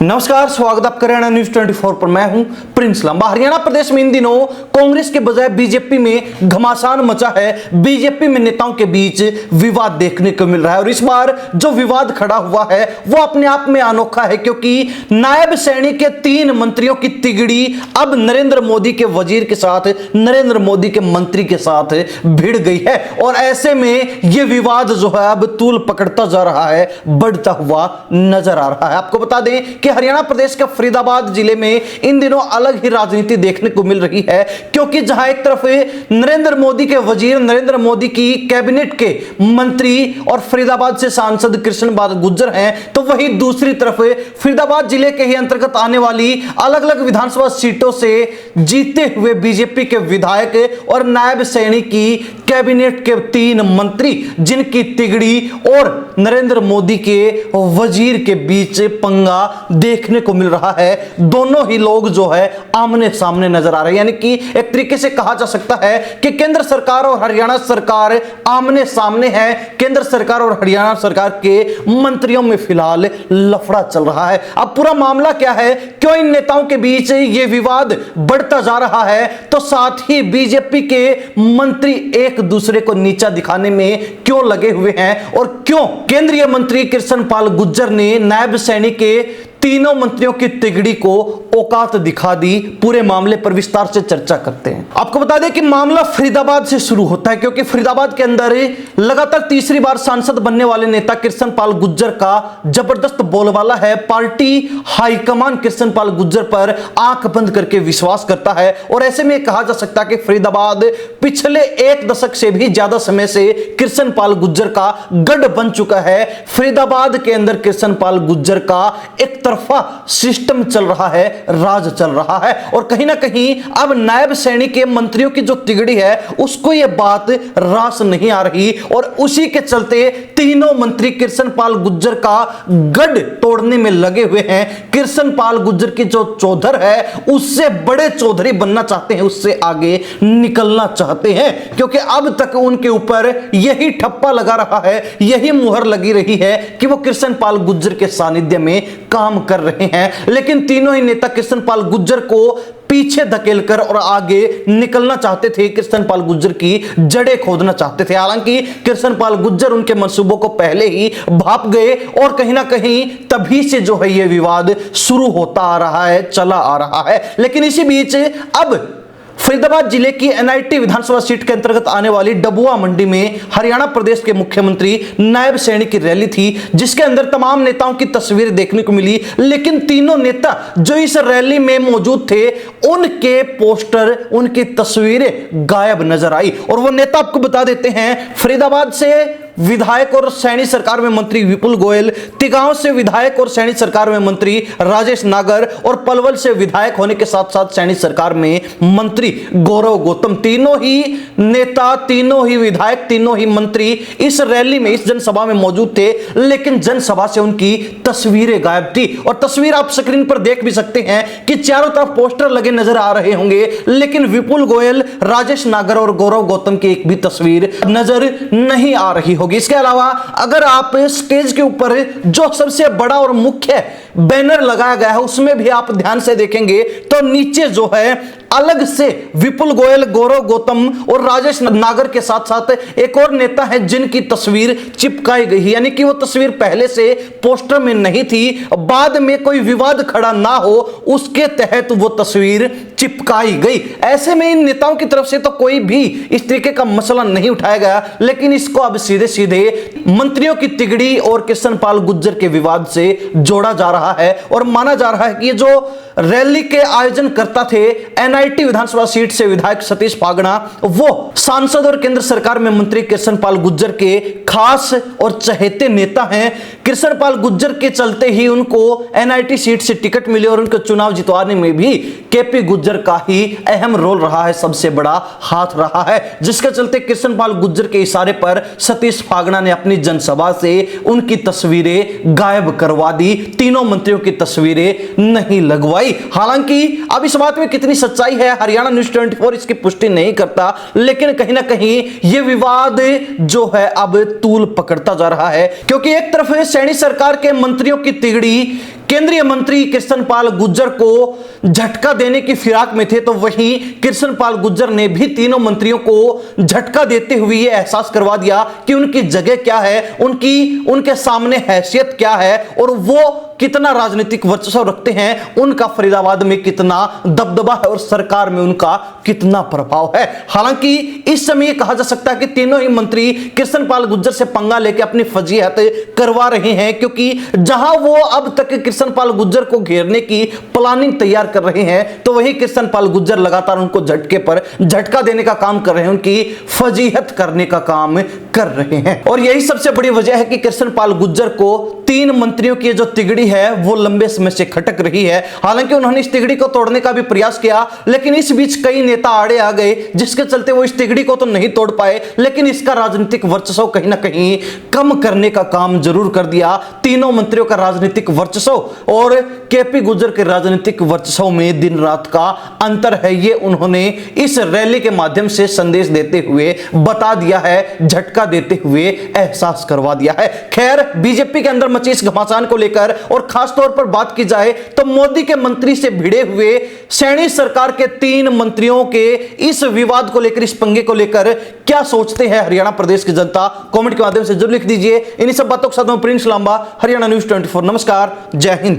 नमस्कार, स्वागत आप हरियाणा न्यूज 24 पर। मैं हूं प्रिंस लंबा। हरियाणा प्रदेश में इन दिनों कांग्रेस के बजाय बीजेपी में घमासान मचा है। बीजेपी में नेताओं के बीच विवाद देखने को मिल रहा है और इस बार जो विवाद खड़ा हुआ है वो अपने आप में अनोखा है, क्योंकि नायब सैनी के 3 मंत्रियों की तिगड़ी अब नरेंद्र मोदी के वजीर के साथ, नरेंद्र मोदी के मंत्री के साथ भिड़ गई है और ऐसे में यह विवाद जो है अब तूल पकड़ता जा रहा है, बढ़ता हुआ नजर आ रहा है। आपको बता दें कि हरियाणा प्रदेश के फरीदाबाद जिले में इन दिनों अलग ही राजनीति देखने को मिल रही है, क्योंकि जहां एक तरफ नरेंद्र मोदी के वजीर, नरेंद्र मोदी की कैबिनेट के मंत्री और फरीदाबाद से सांसद कृष्ण पाल गुर्जर हैं, तो वहीं दूसरी तरफ फरीदाबाद जिले के ही अंतर्गत आने वाली अलग अलग विधानसभा सीटों से जीते हुए बीजेपी के विधायक और नायब सैनी की कैबिनेट के 3 मंत्री, जिनकी तिगड़ी और नरेंद्र मोदी के वजीर के बीच पंगा देखने को मिल रहा है। दोनों ही लोग जो है आमने सामने नजर आ रहे हैं, यानी कि एक तरीके से कहा जा सकता है कि केंद्र सरकार और हरियाणा सरकार आमने सामने है। केंद्र सरकार और हरियाणा सरकार के मंत्रियों में फिलहाल लफड़ा चल रहा है। अब पूरा मामला क्या है, क्यों इन नेताओं के बीच यह विवाद बढ़ता जा रहा है, तो साथ ही बीजेपी के मंत्री एक दूसरे को नीचा दिखाने में क्यों लगे हुए हैं और क्यों केंद्रीय मंत्री कृष्ण पाल गुर्जर ने नायब सैनी के 3 मंत्रियों की तिगड़ी को औकात दिखा दी, पूरे मामले पर विस्तार से चर्चा करते हैं। आपको बता दें कि मामला फरीदाबाद से शुरू होता है, क्योंकि फरीदाबाद के अंदर लगातार तीसरी बार सांसद बनने वाले नेता कृष्ण पाल गुर्जर का जबरदस्त बोलबाला है। पार्टी हाईकमान कृष्ण पाल गुर्जर पर आंख बंद करके विश्वास करता है और ऐसे में कहा जा सकता है कि फरीदाबाद पिछले 1 दशक से भी ज्यादा समय से कृष्ण पाल गुर्जर का गढ़ बन चुका है। फरीदाबाद के अंदर कृष्ण पाल गुर्जर का एक तरफा सिस्टम चल रहा है, राज चल रहा है और कहीं ना कहीं अब नायब सैनी के मंत्रियों की जो तिगड़ी है उसको यह बात रास नहीं आ रही और उसी के चलते तीनों मंत्री कृष्ण पाल गुर्जर का गढ़ तोड़ने में लगे हुए हैं। कृष्ण पाल गुर्जर की जो चौधर है उससे बड़े चौधरी बनना चाहते हैं, उससे आगे निकलना चाहते हैं, क्योंकि अब तक उनके ऊपर यही ठप्पा लगा रहा है, यही मुहर लगी रही है कि वो कृष्ण पाल गुर्जर के सानिध्य में काम कर रहे हैं। लेकिन तीनों ही नेता कृष्ण पाल गुर्जर को पीछे धकेलकर और आगे निकलना चाहते थे, कृष्ण पाल गुर्जर की जड़ें खोदना चाहते थे। हालांकि कृष्ण पाल गुर्जर उनके मंसूबों को पहले ही भाप गए और कहीं ना कहीं तभी से जो है यह विवाद शुरू होता आ रहा है, चला आ रहा है। लेकिन इसी बीच अब फरीदाबाद जिले की एनआईटी विधानसभा सीट के अंतर्गत आने वाली डबुआ मंडी में हरियाणा प्रदेश के मुख्यमंत्री नायब सैनी की रैली थी, जिसके अंदर तमाम नेताओं की तस्वीरें देखने को मिली। लेकिन तीनों नेता जो इस रैली में मौजूद थे उनके पोस्टर, उनकी तस्वीरें गायब नजर आई। और वो नेता आपको बता देते हैं, फरीदाबाद से विधायक और सैनी सरकार में मंत्री विपुल गोयल, तिगांव से विधायक और सैनी सरकार में मंत्री राजेश नागर और पलवल से विधायक होने के साथ साथ सैनी सरकार में मंत्री गौरव गौतम, तीनों ही नेता, तीनों ही विधायक, तीनों ही मंत्री इस रैली में, इस जनसभा में मौजूद थे। लेकिन जनसभा से उनकी तस्वीरें गायब थी और तस्वीर आप स्क्रीन पर देख भी सकते हैं कि चारों तरफ पोस्टर लगे नजर आ रहे होंगे, लेकिन विपुल गोयल, राजेश नागर और गौरव गौतम की एक भी तस्वीर नजर नहीं आ रही होगी। इसके अलावा अगर आप स्टेज के ऊपर जो सबसे बड़ा और मुख्य बैनर लगाया गया है उसमें भी आप ध्यान से देखेंगे तो नीचे जो है अलग से विपुल गोयल, गौरव गौतम और राजेश नागर के साथ साथ एक और नेता है जिनकी तस्वीर चिपकाई गई है, यानी कि वो तस्वीर पहले से पोस्टर में नहीं थी, बाद में कोई विवाद खड़ा ना हो उसके तहत वो तस्वीर चिपकाई गई। ऐसे में इन नेताओं की तरफ से तो कोई भी इस तरीके का मसला नहीं उठाया गया, लेकिन इसको अब सीधे सीधे मंत्रियों की तिगड़ी और कृष्ण पाल गुर्जर के विवाद से जोड़ा जा रहा है और माना जा रहा है कि ये जो रैली के आयोजन करता थे एनआईटी विधानसभा सीट से विधायक सतीश फागड़ा, वो सांसद और केंद्र सरकार में मंत्री कृष्ण पाल गुर्जर के खास और चहेते नेता हैं। कृष्ण पाल गुर्जर के चलते ही उनको एनआईटी सीट से टिकट मिली और उनको चुनाव जितवाने में भी केपी गुर्जर का ही अहम रोल रहा है, सबसे बड़ा हाथ रहा है, जिसके चलते कृष्ण पाल गुर्जर के इशारे पर सतीश फागड़ा ने अपनी जनसभा से उनकी तस्वीरें गायब करवा दी, तीनों मंत्रियों की तस्वीरें नहीं लगवाई। हालांकि अब इस बात में कितनी सच्चाई है हरियाणा न्यूज 24 इसकी पुष्टि नहीं करता, लेकिन कहीं ना कहीं यह विवाद जो है अब तूल पकड़ता जा रहा है, क्योंकि एक तरफ सैनी सरकार के मंत्रियों की तिगड़ी केंद्रीय मंत्री कृष्णपाल गुर्जर को झटका देने की फिराक में थे, तो वहीं कृष्णपाल गुर्जर ने भी तीनों मंत्रियों को झटका देते हुए यह एहसास करवा दिया कि उनकी जगह क्या है, उनके सामने हैसियत क्या है और वो कितना राजनीतिक वर्चस्व रखते हैं, उनका फरीदाबाद में कितना दबदबा है और सरकार में उनका कितना प्रभाव है। हालांकि इस समय यह कहा जा सकता है कि तीनों ही मंत्री कृष्णपाल गुर्जर से पंगा लेकर अपनी फजीहत करवा रहे हैं, क्योंकि जहां वो अब तक कृष्णपाल गुर्जर को घेरने की प्लानिंग तैयार कर रहे हैं, तो वही कृष्णपाल गुर्जर लगातार उनको झटके पर झटका देने का काम कर रहे हैं, उनकी फजीहत करने का काम कर रहे हैं। और यही सबसे बड़ी वजह है कि कृष्णपाल गुर्जर को तीन मंत्रियों की जो तिगड़ी है वो लंबे समय से खटक रही है। हालांकि उन्होंने इस तिगड़ी को तोड़ने का भी प्रयास किया, लेकिन इस बीच कई नेता आड़े आ गए, जिसके चलते वो इस तिगड़ी को तो नहीं तोड़ पाए, लेकिन इसका राजनीतिक वर्चस्व कहीं ना कहीं कम करने का काम जरूर कर दिया। तीनों मंत्रियों का राजनीतिक वर्चस्व और केपी गुर्जर के राजनीतिक वर्चस्व में दिन रात का अंतर है, ये उन्होंने इस रैली के माध्यम से संदेश देते हुए बता दिया है, झटका देते हुए एहसास करवा दिया है। खैर, बीजेपी के अंदर मची इस घमासान को लेकर और खास तौर पर बात की जाए तो मोदी के मंत्री से भिड़े हुए सैनी सरकार के तीन मंत्रियों के इस विवाद को लेकर, इस पंगे को लेकर क्या सोचते हैं हरियाणा प्रदेश की जनता, कमेंट के माध्यम से जरूर लिख दीजिए। इन्हीं सब बातों के साथ मैं प्रिंस लांबा, हरियाणा न्यूज़ 24। नमस्कार, जय हिंद।